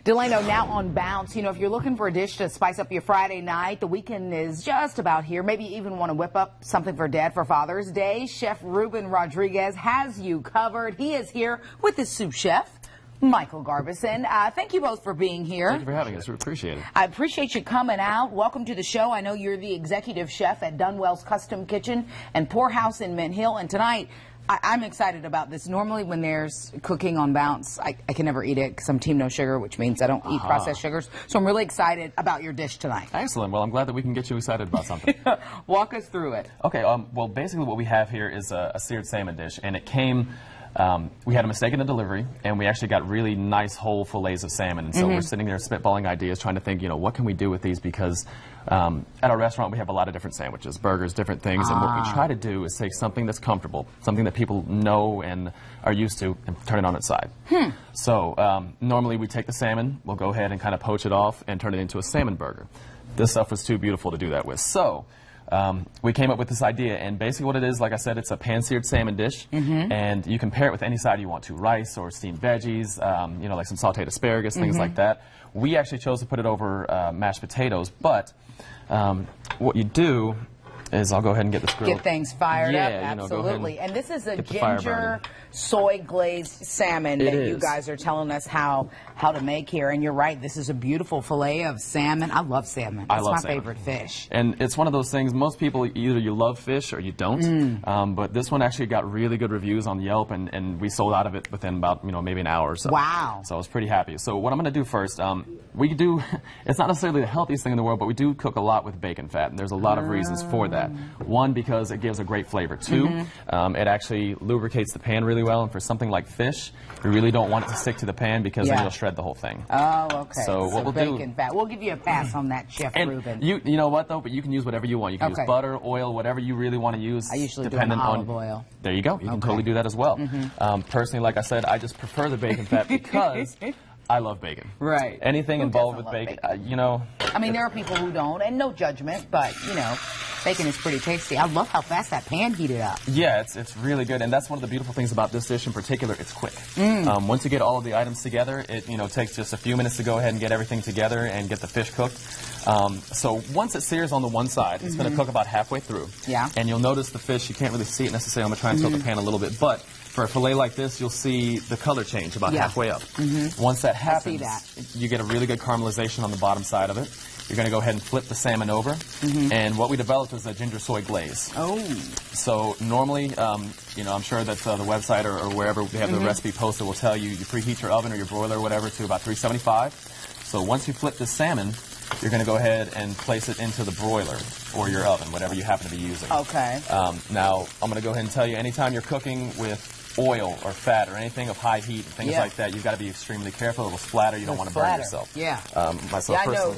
Delano, now on Bounce. You know, if you're looking for a dish to spice up your Friday night, the weekend is just about here. Maybe you even want to whip up something for Dad for Father's Day. Chef Ruben Rodriguez has you covered. He is here with his sous chef, Michael Garbison. Thank you both for being here. Thank you for having us. We appreciate it. I appreciate you coming out. Welcome to the show. I know you're the executive chef at Dunwellz Custom Kitchen and Poorhouse in Mint Hill. And tonight, I'm excited about this. Normally when there's cooking on Bounce, I can never eat it because I'm team no sugar, which means I don't eat processed sugars. So I'm really excited about your dish tonight. Excellent. Well, I'm glad that we can get you excited about something. Walk us through it. Okay. Well, basically what we have here is a seared salmon dish, and it came... we had a mistake in the delivery, and we actually got really nice whole fillets of salmon. And so we're sitting there spitballing ideas, trying to think, you know, what can we do with these? Because at our restaurant, we have a lot of different sandwiches, burgers, different things. And what we try to do is take something that's comfortable, something that people know and are used to, and turn it on its side. So normally we take the salmon, we'll go ahead and kind of poach it off and turn it into a salmon burger. This stuff was too beautiful to do that with. So we came up with this idea, and basically what it is, like I said, it's a pan-seared salmon dish, and you can pair it with any side you want to, rice or steamed veggies, you know, like some sauteed asparagus, things like that. We actually chose to put it over mashed potatoes, but what you do is, I'll go ahead and get this grilled. Get things fired up, you know, absolutely. And this is a ginger soy glazed salmon that you guys are telling us how to make here. And you're right, this is a beautiful fillet of salmon. I love salmon. That's my favorite fish. And it's one of those things, most people, either you love fish or you don't. But this one actually got really good reviews on Yelp, and we sold out of it within about, you know, maybe an hour or so. Wow. So I was pretty happy. So what I'm going to do first, we do, it's not necessarily the healthiest thing in the world, but we do cook a lot with bacon fat, and there's a lot of reasons for that. One, because it gives a great flavor. Two, it actually lubricates the pan really well, and for something like fish, you really don't want it to stick to the pan because then you'll shred the whole thing. Oh, okay. So what we'll bacon do, fat. We'll give you a pass on that, Chef Ruben. You know what though? But you can use whatever you want. You can use butter, oil, whatever you really want to use. I usually do olive oil. There you go. You can totally do that as well. Personally, like I said, I just prefer the bacon fat because I love bacon. Right. Anything involved with bacon, you know. I mean, there are people who don't, and no judgment, but, you know, bacon is pretty tasty. I love how fast that pan heated up. Yeah, it's really good, and that's one of the beautiful things about this dish in particular. It's quick. Once you get all of the items together, it takes just a few minutes to go ahead and get everything together and get the fish cooked. So once it sears on the one side, it's going to cook about halfway through. Yeah. And you'll notice the fish, you can't really see it necessarily. I'm going to try and tilt the pan a little bit, but for a fillet like this, you'll see the color change about halfway up. Once that happens, you get a really good caramelization on the bottom side of it. You're going to go ahead and flip the salmon over, and what we developed was a ginger soy glaze. Oh. So normally, you know, I'm sure that the website or wherever they have the recipe posted will tell you you preheat your oven or your broiler or whatever to about 375. So once you flip the salmon, you're going to go ahead and place it into the broiler or your oven, whatever you happen to be using. Okay. Now, I'm going to go ahead and tell you, anytime you're cooking with oil or fat or anything of high heat and things like that, you've got to be extremely careful. It'll splatter. You don't want to burn yourself. Yeah. I know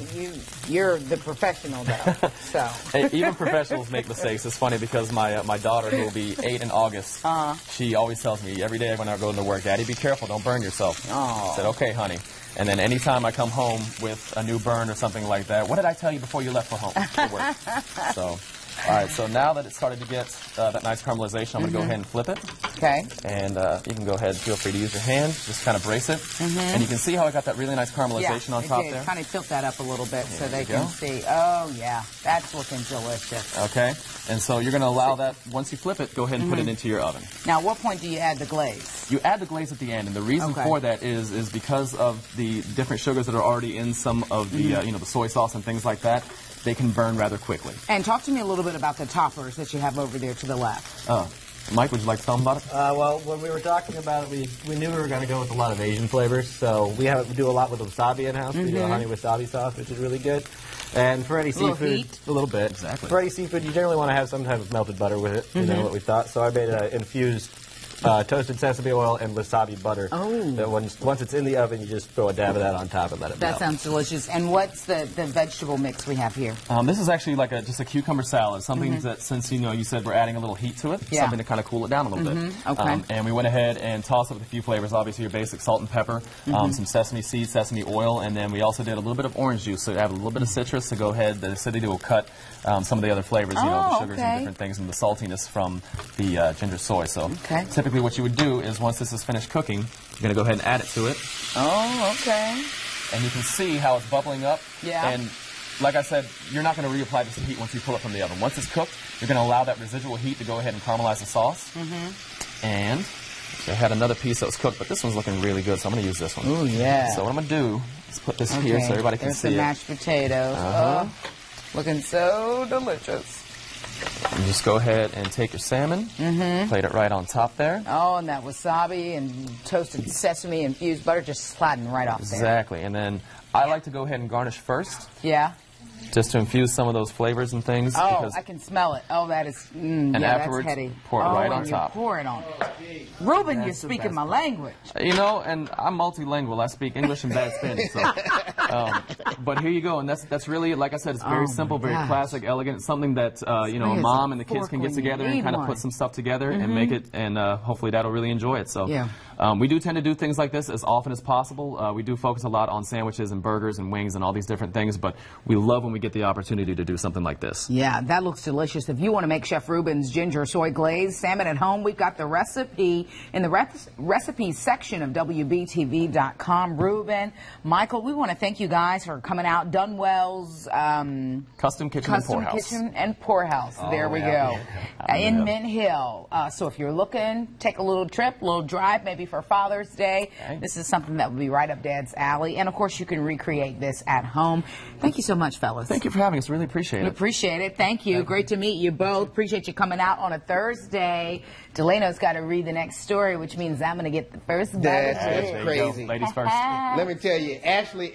you're the professional though. So even professionals make mistakes. It's funny because my daughter, who will be 8 in August, she always tells me every day when I go to work, "Daddy, be careful, don't burn yourself." I said, "Okay, honey." And then anytime I come home with a new burn or something like that, what did I tell you before you left for home? For work? So. All right, so now that it started to get that nice caramelization, I'm going to go ahead and flip it. Okay. And you can go ahead and feel free to use your hand. Just kind of brace it. And you can see how I got that really nice caramelization on top there. Kind of tilt that up a little bit so they can see. Oh, yeah. That's looking delicious. Okay. And so you're going to allow that, once you flip it, go ahead and put it into your oven. Now, at what point do you add the glaze? You add the glaze at the end, and the reason for that is because of the different sugars that are already in some of the, you know, the soy sauce and things like that. They can burn rather quickly. And talk to me a little bit about the toppers that you have over there to the left. Mike, would you like to tell them about it? Well, when we were talking about it, we knew we were going to go with a lot of Asian flavors, so we do a lot with wasabi in-house. We do a honey wasabi sauce, which is really good. And for any seafood, a little bit, exactly. For any seafood, you generally want to have some type of melted butter with it. You know what we thought. So I made an infused toasted sesame oil and wasabi butter. Oh. That once it's in the oven, you just throw a dab of that on top and let it melt. That sounds delicious. And what's the vegetable mix we have here? This is actually like just a cucumber salad. Something that, since you said we're adding a little heat to it, something to kind of cool it down a little bit. Okay. And we went ahead and tossed it with a few flavors. Obviously, your basic salt and pepper, some sesame seeds, sesame oil, and then we also did a little bit of orange juice. So you have a little bit of citrus to go ahead. The acidity will cut some of the other flavors, you know, the sugars and different things, and the saltiness from the ginger soy. So typically typically what you would do is once this is finished cooking, you're going to go ahead and add it to it. Oh, okay. And you can see how it's bubbling up. Yeah. And like I said, you're not going to reapply this heat once you pull it from the oven. Once it's cooked, you're going to allow that residual heat to go ahead and caramelize the sauce. And I had another piece that was cooked, but this one's looking really good, so I'm going to use this one. Oh, yeah. So what I'm going to do is put this here so everybody can see it. There's the mashed potatoes. Oh, looking so delicious. And just go ahead and take your salmon, plate it right on top there. Oh, and that wasabi and toasted sesame infused butter just sliding right off there. Exactly. And then I like to go ahead and garnish first. Yeah. Just to infuse some of those flavors and things. Oh, I can smell it. Oh, that is, and yeah, afterwards, that's heady. pour it right on and top. You pour it on. Ruben, you're speaking my language. You know, and I'm multilingual. I speak English and bad Spanish. So, but here you go, and that's really, like I said, it's very simple, very classic, elegant. It's something that you know, a mom and the kids can get together and kind of put some stuff together and make it, and hopefully that'll really enjoy it. So, we do tend to do things like this as often as possible. We do focus a lot on sandwiches and burgers and wings and all these different things, but we love when we get the opportunity to do something like this. Yeah, that looks delicious. If you want to make Chef Ruben's ginger soy glazed salmon at home, we've got the recipe in the recipes section of WBTV.com. Ruben, Michael, we want to thank you guys for coming out. Dunwellz Custom Kitchen and Poorhouse. There we go. In Mint Hill. So if you're looking, take a little trip, a little drive, maybe for Father's Day. This is something that would be right up Dad's alley. And of course, you can recreate this at home. Thank you so much, fellas. Thank you for having us. Really appreciate it. We appreciate it. Thank you. Great to meet you both. Appreciate you coming out on a Thursday. Delano's got to read the next story, which means I'm going to get the first bite. That's crazy. Ladies first. Let me tell you, Ashley